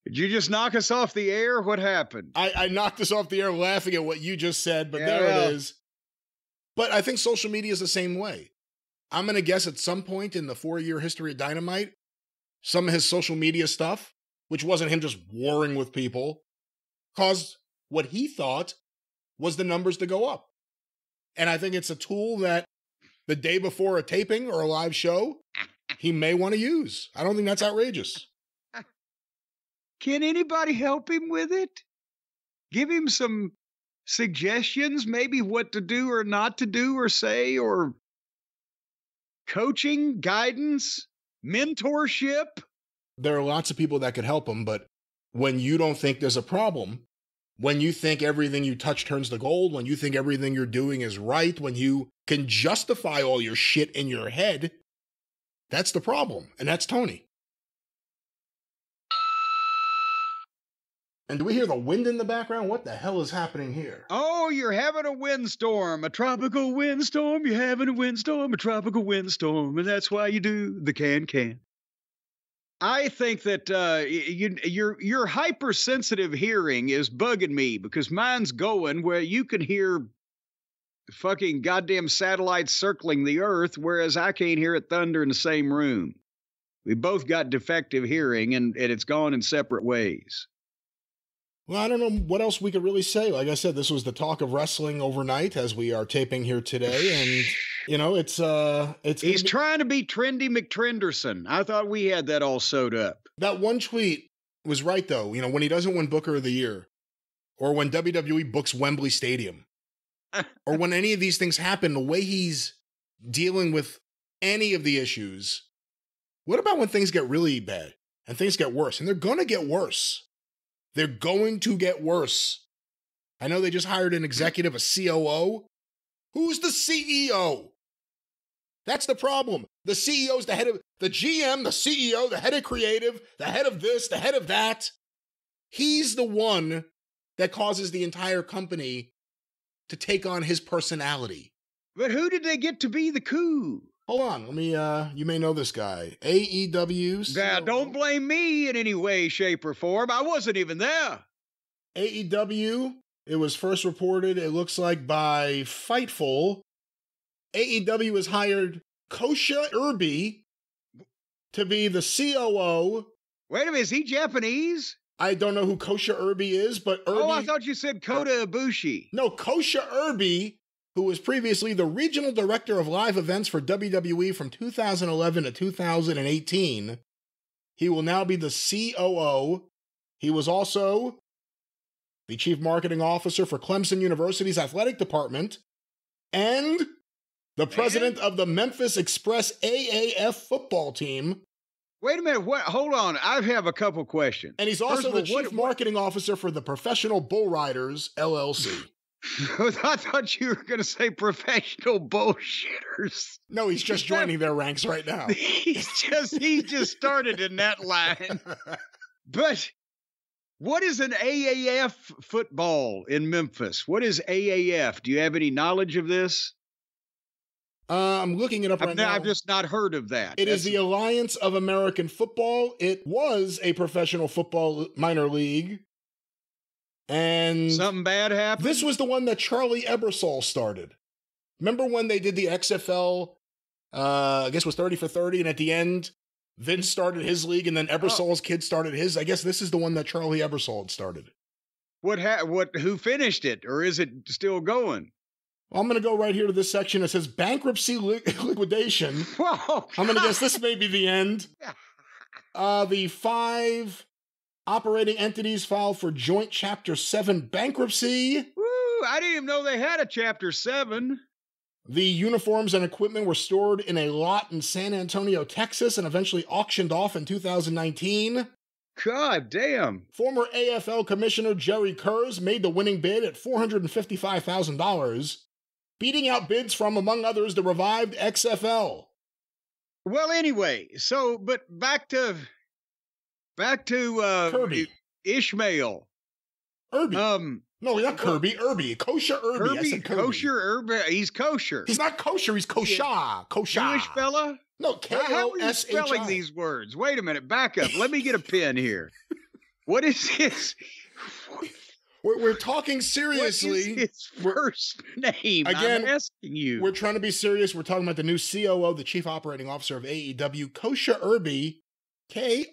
Did you just knock us off the air? What happened? I knocked us off the air laughing at what you just said, but there it is. But I think social media is the same way. I'm going to guess at some point in the 4-year history of Dynamite, some of his social media stuff, which wasn't him just warring with people, caused what he thought was the numbers to go up. And I think it's a tool that the day before a taping or a live show, he may want to use. I don't think that's outrageous. Can anybody help him with it? Give him some suggestions, maybe what to do or not to do or say, or coaching, guidance, mentorship? There are lots of people that could help him, but when you don't think there's a problem, when you think everything you touch turns to gold, when you think everything you're doing is right, when you can justify all your shit in your head, that's the problem. And that's Tony. And do we hear the wind in the background? What the hell is happening here? Oh, you're having a windstorm, a tropical windstorm. You're having a windstorm, a tropical windstorm. And that's why you do the can. I think that your hypersensitive hearing is bugging me because mine's going where you can hear fucking goddamn satellites circling the earth, whereas I can't hear it thunder in the same room. We both got defective hearing, and it's gone in separate ways. Well, I don't know what else we could really say. Like I said, this was the talk of wrestling overnight as we are taping here today. And, it's he's trying to be Trendy McTrenderson. I thought we had that all sewed up. That one tweet was right, though. When he doesn't win Booker of the Year, or when WWE books Wembley Stadium, or when any of these things happen, the way he's dealing with any of the issues. What about when things get really bad and things get worse? And they're going to get worse. They're going to get worse. I know they just hired an executive, a COO. Who's the CEO? That's the problem. The CEO's the head of the GM, the CEO, the head of creative, the head of this, the head of that. He's the one that causes the entire company to take on his personality. But who did they get to be the coup? Hold on, let me, you may know this guy. AEW. Now, don't blame me in any way, shape, or form. I wasn't even there. AEW, it was first reported, it looks like, by Fightful. AEW has hired Kosha Irby to be the COO. Wait a minute, is he Japanese? I don't know who Kosha Irby is, but Irby... Oh, I thought you said Kota Ibushi. No, Kosha Irby, who was previously the regional director of live events for WWE from 2011 to 2018. He will now be the COO. He was also the chief marketing officer for Clemson University's athletic department and the president of the Memphis Express AAF football team. Wait a minute, what? Hold on, I have a couple questions. And he's also the chief marketing officer for the Professional Bull Riders, LLC. I thought you were going to say professional bullshitters. No, he's just joining their ranks right now. He just started in that line. But what is an AAF football in Memphis? What is AAF? Do you have any knowledge of this? I'm looking it up right now. I've just not heard of that. It is the Alliance of American Football. It was a professional football minor league. And something bad happened? This was the one that Charlie Ebersol started. Remember when they did the XFL, I guess it was 30 for 30, and at the end, Vince started his league, and then Ebersol's kid started his? I guess this is the one that Charlie Ebersol had started. Who finished it, or is it still going? Well, I'm going to go right here to this section. It says bankruptcy liquidation. Whoa, I'm going to guess this may be the end. The 5 operating entities filed for joint Chapter 7 bankruptcy. Woo, I didn't even know they had a Chapter 7. The uniforms and equipment were stored in a lot in San Antonio, Texas, and eventually auctioned off in 2019. God damn. Former AFL Commissioner Jerry Kurz made the winning bid at $455,000, beating out bids from, among others, the revived XFL. Well, anyway, but back to Kirby. Ishmael. Irby. No, not Kirby. Irby. Kosher Irby. I said Kirby. Kosher Irby. He's kosher. He's not kosher. He's kosher. Kosher. Jewish fella? No, K-O-S-H-I. How are you spelling these words? Wait a minute. Back up. Let me get a pen here. What is this? We're talking seriously. What is his first name? Again, I'm asking you. We're trying to be serious. We're talking about the new COO, the Chief Operating Officer of AEW, Kosha Irby, K-O-S-H-A-I-R-B-Y.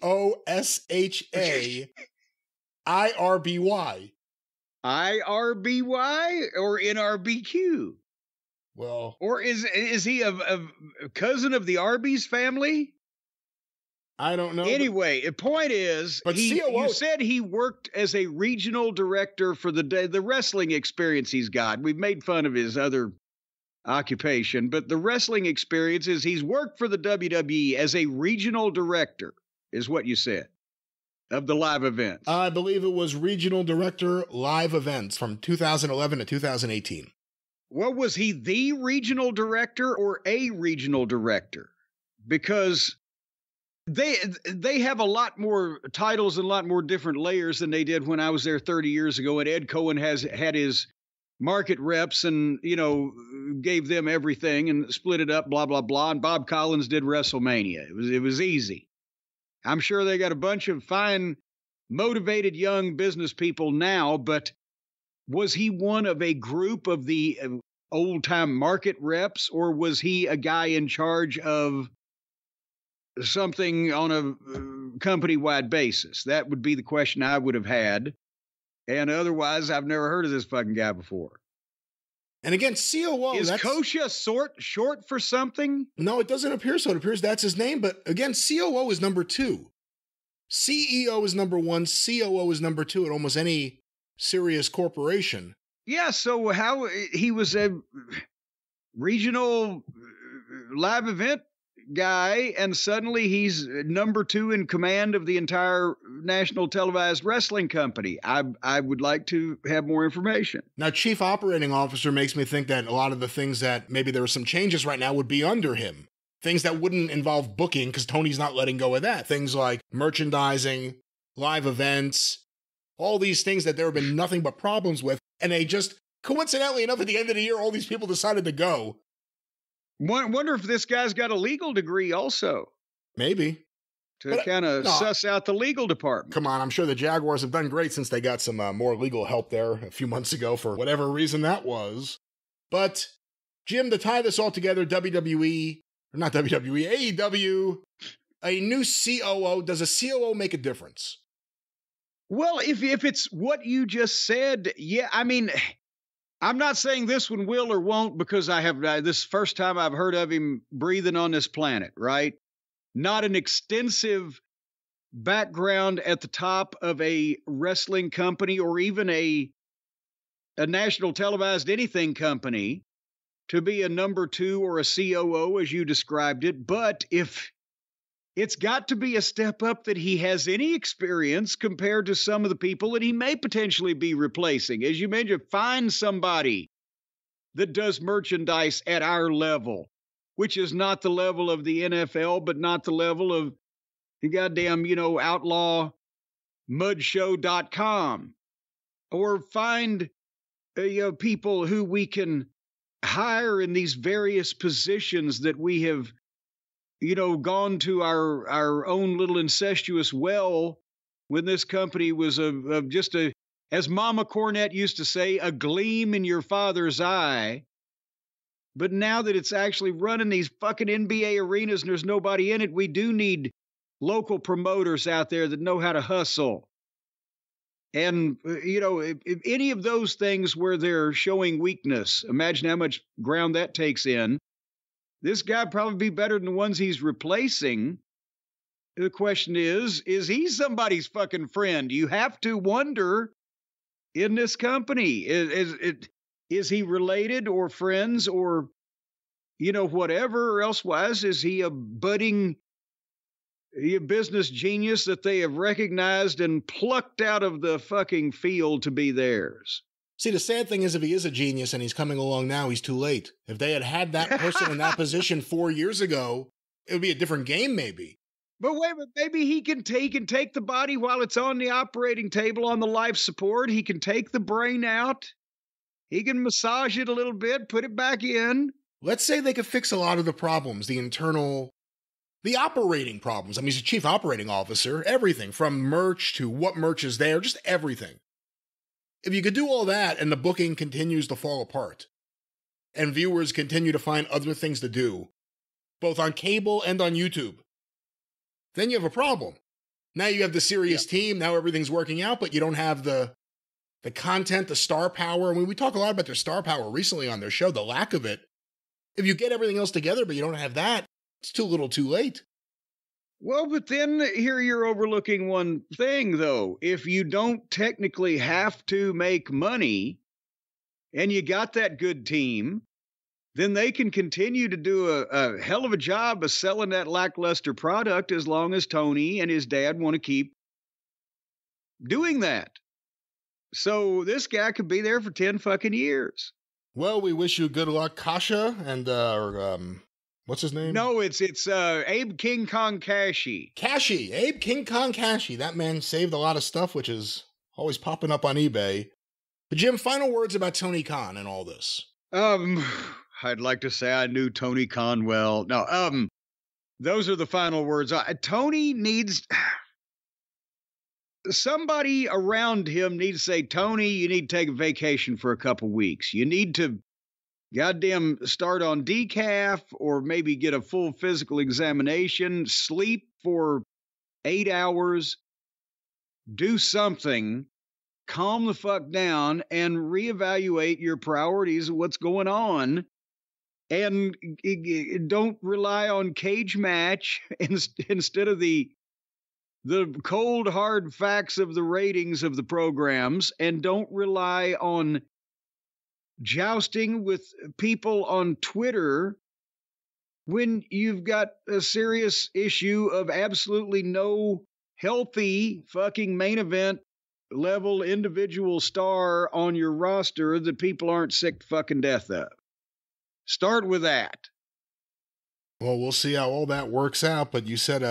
I-R-B-Y or N-R-B-Q? Well. Or is he a cousin of the Arby's family? I don't know. Anyway, the point is, you said he worked as a regional director for the wrestling experience he's got. We've made fun of his other occupation, but the wrestling experience is he's worked for the WWE as a regional director, is what you said, of the live events. I believe it was regional director live events from 2011 to 2018. Well, was he the regional director or a regional director? Because they have a lot more titles and a lot more different layers than they did when I was there 30 years ago. And Ed Cohen had his market reps and, gave them everything and split it up, blah, blah, blah. And Bob Collins did WrestleMania. It was easy. I'm sure they got a bunch of fine, motivated young business people now, but was he one of a group of the old-time market reps, or was he a guy in charge of something on a company-wide basis? That would be the question I would have had. And otherwise, I've never heard of this fucking guy before. And again, COO... Is Kosha short for something? No, it doesn't appear so. It appears that's his name. But again, COO is number 2. CEO is number 1. COO is number 2 at almost any serious corporation. Yeah, so how he was a regional live event guy, and suddenly he's number 2 in command of the entire national televised wrestling company. I would like to have more information. Now, Chief Operating Officer makes me think that a lot of the things that maybe there are some changes right now would be under him. things that wouldn't involve booking because Tony's not letting go of that. Things like merchandising, live events, all these things that there have been nothing but problems with. And they just, coincidentally enough, at the end of the year, all these people decided to go. Wonder if this guy's got a legal degree also. Maybe. To kind of suss out the legal department. Come on, I'm sure the Jaguars have done great since they got some more legal help there a few months ago for whatever reason that was. But, Jim, to tie this all together, WWE, or not WWE, AEW, a new COO, does a COO make a difference? Well, if it's what you just said, yeah, I mean, I'm not saying this one will or won't because I have, this is the first time I've heard of him breathing on this planet, right? Not an extensive background at the top of a wrestling company or even a national televised anything company to be a number 2 or a COO, as you described it. But if it's got to be a step up that he has any experience compared to some of the people that he may potentially be replacing. As you mentioned, find somebody that does merchandise at our level, which is not the level of the NFL, but not the level of the goddamn, outlaw mudshow.com. Or find, people who we can hire in these various positions that we have, gone to our own little incestuous well when this company was just as Mama Cornette used to say, a gleam in your father's eye. But now that it's actually running these fucking NBA arenas and there's nobody in it, we do need local promoters out there that know how to hustle. And, if any of those things where they're showing weakness, imagine how much ground that takes in. This guy probably be better than the ones he's replacing. The question is he somebody's fucking friend? You have to wonder in this company. Is he related or friends or, whatever, or elsewise? Is he a budding business genius that they have recognized and plucked out of the fucking field to be theirs? See, the sad thing is if he is a genius and he's coming along now, he's too late. If they had that person in that position 4 years ago, it would be a different game maybe. But wait, maybe he can take the body while it's on the operating table on the life support. He can take the brain out. He can massage it a little bit, put it back in. Let's say they could fix a lot of the problems, the operating problems. I mean, he's a chief operating officer, everything from merch to what merch is there, just everything. If you could do all that and the booking continues to fall apart and viewers continue to find other things to do, both on cable and on YouTube, then you have a problem. Now you have the serious team, now everything's working out, but you don't have the content, the star power. I mean, we talk a lot about their star power recently on their show, the lack of it. If you get everything else together, but you don't have that, it's too little too late. Well, but then here you're overlooking one thing, though. If you don't technically have to make money and you got that good team, then they can continue to do a hell of a job of selling that lackluster product as long as Tony and his dad want to keep doing that. So this guy could be there for 10 fucking years. Well, we wish you good luck, Kasha, and, what's his name? No, it's Abe King Kong Cashy. Abe King Kong Cashy. That man saved a lot of stuff, which is always popping up on eBay. But Jim, final words about Tony Khan and all this. I'd like to say I knew Tony Khan well. No, those are the final words. Tony needs... Somebody around him needs to say, Tony, you need to take a vacation for a couple weeks. You need to goddamn start on decaf or maybe get a full physical examination, sleep for 8 hours, do something, calm the fuck down, and reevaluate your priorities of what's going on. And don't rely on cage match instead of the cold, hard facts of the ratings of the programs, and don't rely on jousting with people on Twitter when you've got a serious issue of absolutely no healthy fucking main event level individual star on your roster that people aren't sick to fucking death of. Start with that. Well, we'll see how all that works out. But you said,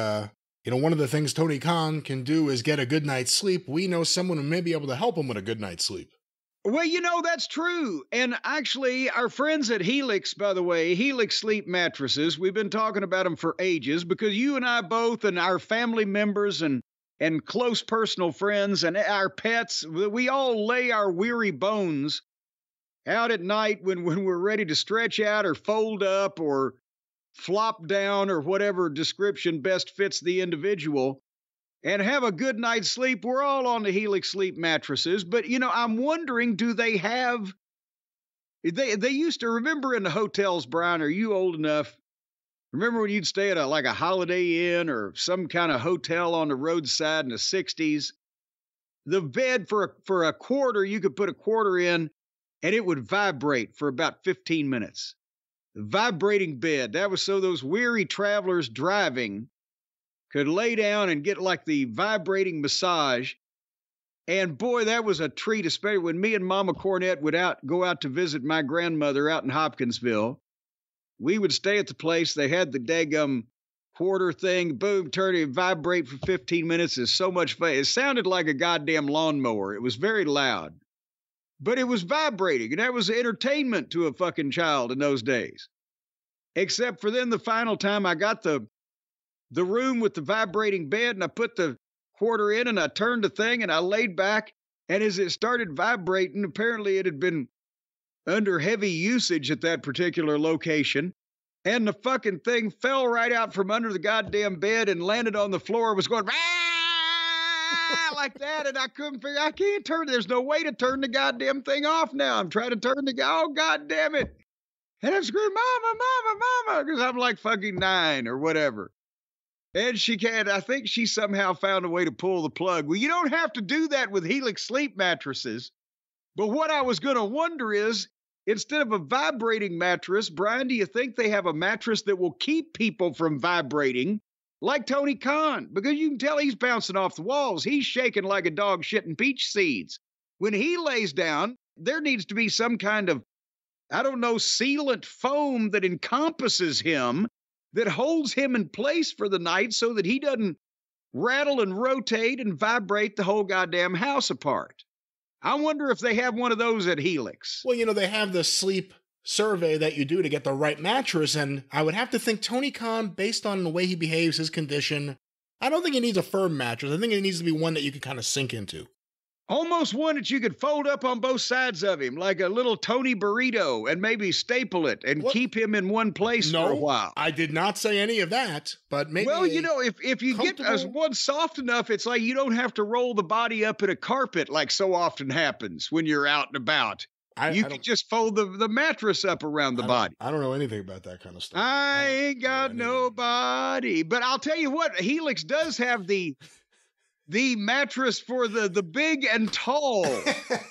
one of the things Tony Khan can do is get a good night's sleep. We know someone who may be able to help him with a good night's sleep. Well, that's true. And actually, our friends at Helix, by the way, Helix Sleep Mattresses, we've been talking about them for ages because you and I both and our family members and close personal friends and our pets, we all lay our weary bones out at night when we're ready to stretch out or fold up or flop down or whatever description best fits the individual and have a good night's sleep. We're all on the Helix Sleep Mattresses, but I'm wondering, do they have, they used to, remember in the hotels, Brian, are you old enough? Remember when you'd stay at a Holiday Inn or some kind of hotel on the roadside in the 60s? The bed for a quarter, you could put a quarter in and it would vibrate for about 15 minutes. The vibrating bed, that was so those weary travelers driving could lay down and get like the vibrating massage. And boy, that was a treat, especially when me and Mama Cornette would go out to visit my grandmother out in Hopkinsville. We would stay at the place. They had the daggum quarter thing, boom, turn it, vibrate for 15 minutes. It's so much fun. It sounded like a goddamn lawnmower. It was very loud, but it was vibrating. And that was entertainment to a fucking child in those days. Except for then the final time I got the room with the vibrating bed and I put the quarter in and I turned the thing and I laid back. And as it started vibrating, apparently it had been under heavy usage at that particular location. And the fucking thing fell right out from under the goddamn bed and landed on the floor. It was going like that. And I couldn't figure, I can't turn it. There's no way to turn the goddamn thing off now. I'm trying to turn oh, God damn it. And I'm screaming, mama, mama, mama, because I'm like fucking 9 or whatever. And she can't, I think she somehow found a way to pull the plug. Well, you don't have to do that with Helix Sleep Mattresses. But what I was going to wonder is, instead of a vibrating mattress, Brian, do you think they have a mattress that will keep people from vibrating like Tony Khan? Because you can tell he's bouncing off the walls. He's shaking like a dog shitting peach seeds. When he lays down, there needs to be some kind of, I don't know, sealant foam that encompasses him, that holds him in place for the night so that he doesn't rattle and rotate and vibrate the whole goddamn house apart. I wonder if they have one of those at Helix. Well, they have the sleep survey that you do to get the right mattress, and I would have to think Tony Khan, based on the way he behaves, his condition, I don't think he needs a firm mattress. I think it needs to be one that you can kind of sink into. Almost one that you could fold up on both sides of him, like a little Tony burrito, and maybe staple it and keep him in one place for a while. I did not say any of that, but maybe. Well, if you get one soft enough, it's like you don't have to roll the body up in a carpet like so often happens when you're out and about. You can just fold the mattress up around the body. I don't know anything about that kind of stuff. I ain't got nobody. But I'll tell you what, Helix does have the mattress for the big and tall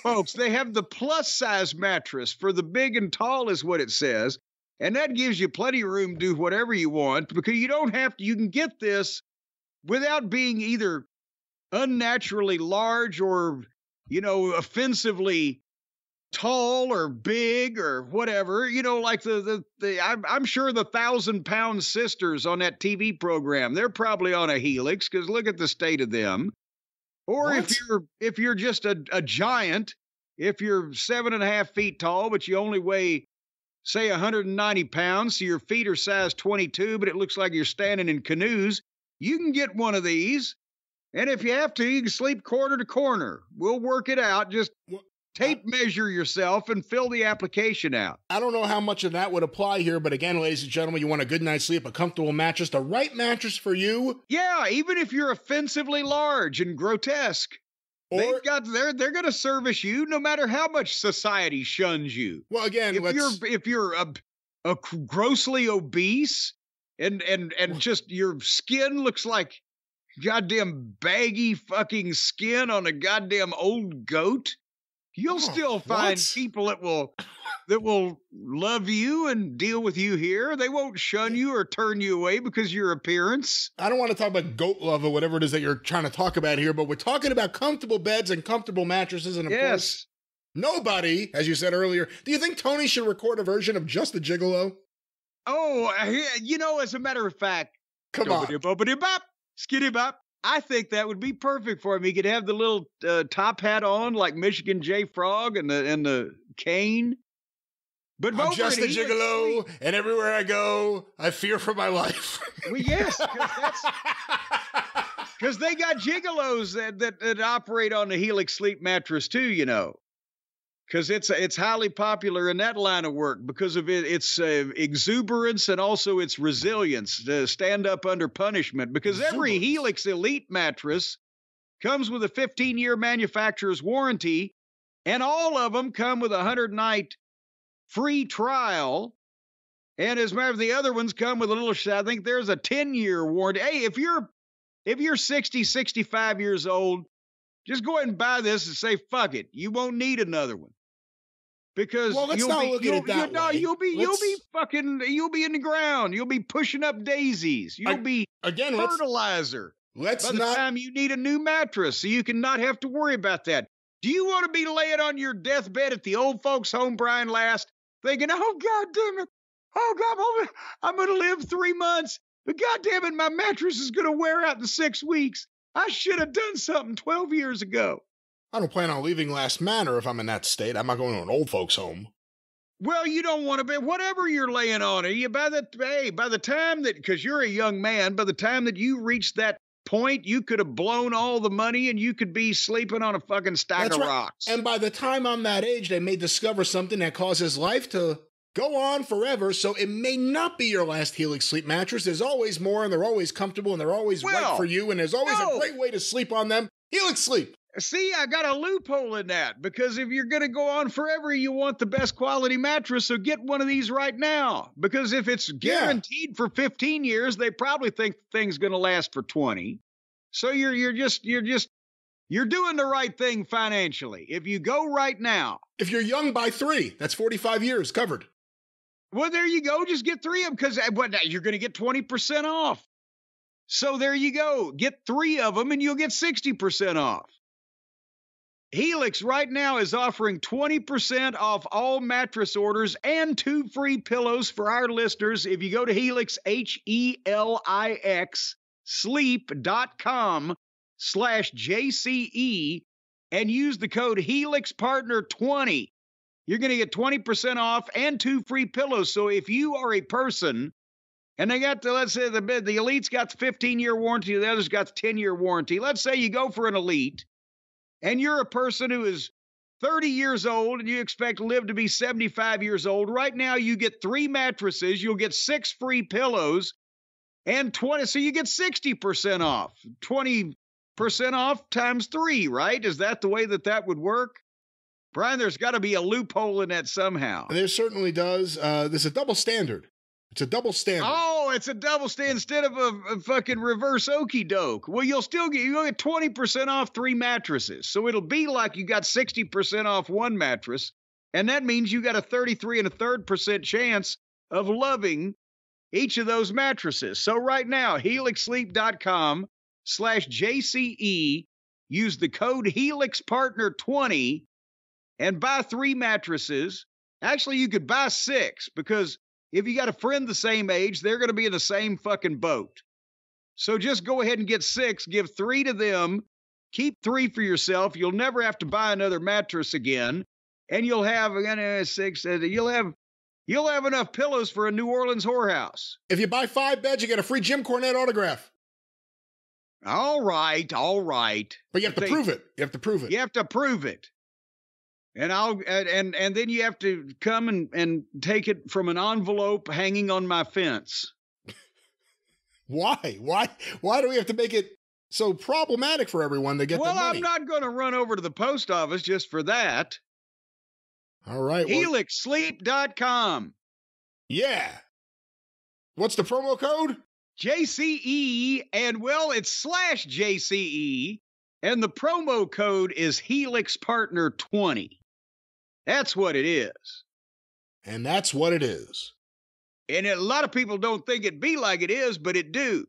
folks. They have the plus size mattress for the big and tall is what it says. And that gives you plenty of room to do whatever you want, because you don't have to, you can get this without being either unnaturally large or, offensively tall or big or whatever, like I'm sure the 1,000-pound sisters on that TV program, they're probably on a Helix, because look at the state of them. Or what? if you're just a giant, if you're 7.5 feet tall, but you only weigh, say, 190 pounds, so your feet are size 22, but it looks like you're standing in canoes, you can get one of these. And if you have to, you can sleep corner to corner. We'll work it out. Just tape measure yourself and fill the application out. I don't know how much of that would apply here, but again, ladies and gentlemen, you want a good night's sleep, a comfortable mattress, the right mattress for you. Yeah, even if you're offensively large and grotesque, they're going to service you no matter how much society shuns you. Well, again, if you're a grossly obese and just your skin looks like goddamn baggy fucking skin on a goddamn old goat, you'll still find people that will love you and deal with you here. They won't shun you or turn you away because of your appearance. I don't want to talk about goat love or whatever it is that you're trying to talk about here, but we're talking about comfortable beds and comfortable mattresses. And of course, nobody, as you said earlier, do you think Tony should record a version of Just the Gigolo? Oh, as a matter of fact, Come on. Bobbity-bop, skitty-bop. I think that would be perfect for him. He could have the little top hat on, like Michigan J. Frog, and the cane. But I'm just a gigolo, and everywhere I go, I fear for my life. Well, yes, because they got gigolos that operate on the Helix Sleep mattress too, because it's highly popular in that line of work because of its exuberance and also its resilience to stand up under punishment. Because every Helix Elite mattress comes with a 15-year manufacturer's warranty, and all of them come with a 100-night free trial. And as a matter of the other ones come with a little, I think there's a 10-year warranty. Hey, if you're 60, 65 years old, just go ahead and buy this and say, fuck it. You won't need another one. Because you'll be in the ground. You'll be pushing up daisies. You'll be fertilizer. By the time you need a new mattress, so you can not have to worry about that. Do you want to be laying on your deathbed at the old folks' home, Brian Last, thinking, oh, God damn it. Oh, God, I'm going to live 3 months. But God damn it, my mattress is going to wear out in 6 weeks. I should have done something 12 years ago. I don't plan on leaving Last Manor if I'm in that state. I'm not going to an old folks' home. Well, you don't want to be, whatever you're laying on. By the time that, because you're a young man, by the time that you reach that point, you could have blown all the money and you could be sleeping on a fucking stack of rocks. And by the time I'm that age, they may discover something that causes life to go on forever, so it may not be your last Helix Sleep mattress. There's always more, and they're always comfortable, and they're always right for you, and there's always a great way to sleep on them. Helix Sleep. See, I got a loophole in that, because if you're going to go on forever, you want the best quality mattress, so get one of these right now. Because if it's guaranteed for 15 years, they probably think the thing's going to last for 20. So you're doing the right thing financially. If you go right now. If you're young, buy 3. That's 45 years covered. Well, there you go. Just get 3 of them, because you're going to get 20% off. So there you go. Get 3 of them and you'll get 60% off. Helix right now is offering 20% off all mattress orders and 2 free pillows for our listeners. If you go to Helix, HELIX, sleep.com/JCE and use the code HelixPartner20. You're going to get 20% off and 2 free pillows. So if you are a person, and they got let's say the Elite's got the 15-year warranty, the others got the 10-year warranty. Let's say you go for an Elite, and you're a person who is 30 years old and you expect to live to be 75 years old. Right now, you get 3 mattresses. You'll get 6 free pillows and 20. So you get 60% off. 20% off times 3, right? Is that the way that would work? Brian, there's got to be a loophole in that somehow. There certainly does. There's a double standard. It's a double standard. Oh, it's a double standard instead of a fucking reverse okie doke. Well, you'll get 20% off 3 mattresses. So it'll be like you got 60% off 1 mattress. And that means you got a 33 1/3% chance of loving each of those mattresses. So right now, helixsleep.com/JCE, use the code HelixPartner20 and buy 3 mattresses. Actually, you could buy 6, because if you got a friend the same age, they're going to be in the same fucking boat. So just go ahead and get 6, give 3 to them, keep 3 for yourself. You'll never have to buy another mattress again. And you'll have 6, you'll have enough pillows for a New Orleans whorehouse. If you buy 5 beds, you get a free Jim Cornette autograph. All right. But you have to prove it. You have to prove it. And and then you have to come and take it from an envelope hanging on my fence. Why? Why do we have to make it so problematic for everyone to get the money? Well, I'm not going to run over to the post office just for that. All right. HelixSleep.com. Yeah. What's the promo code? JCE, and it's /JCE, and the promo code is HelixPartner20. That's what it is. And that's what it is. And a lot of people don't think it be like it is, but it do.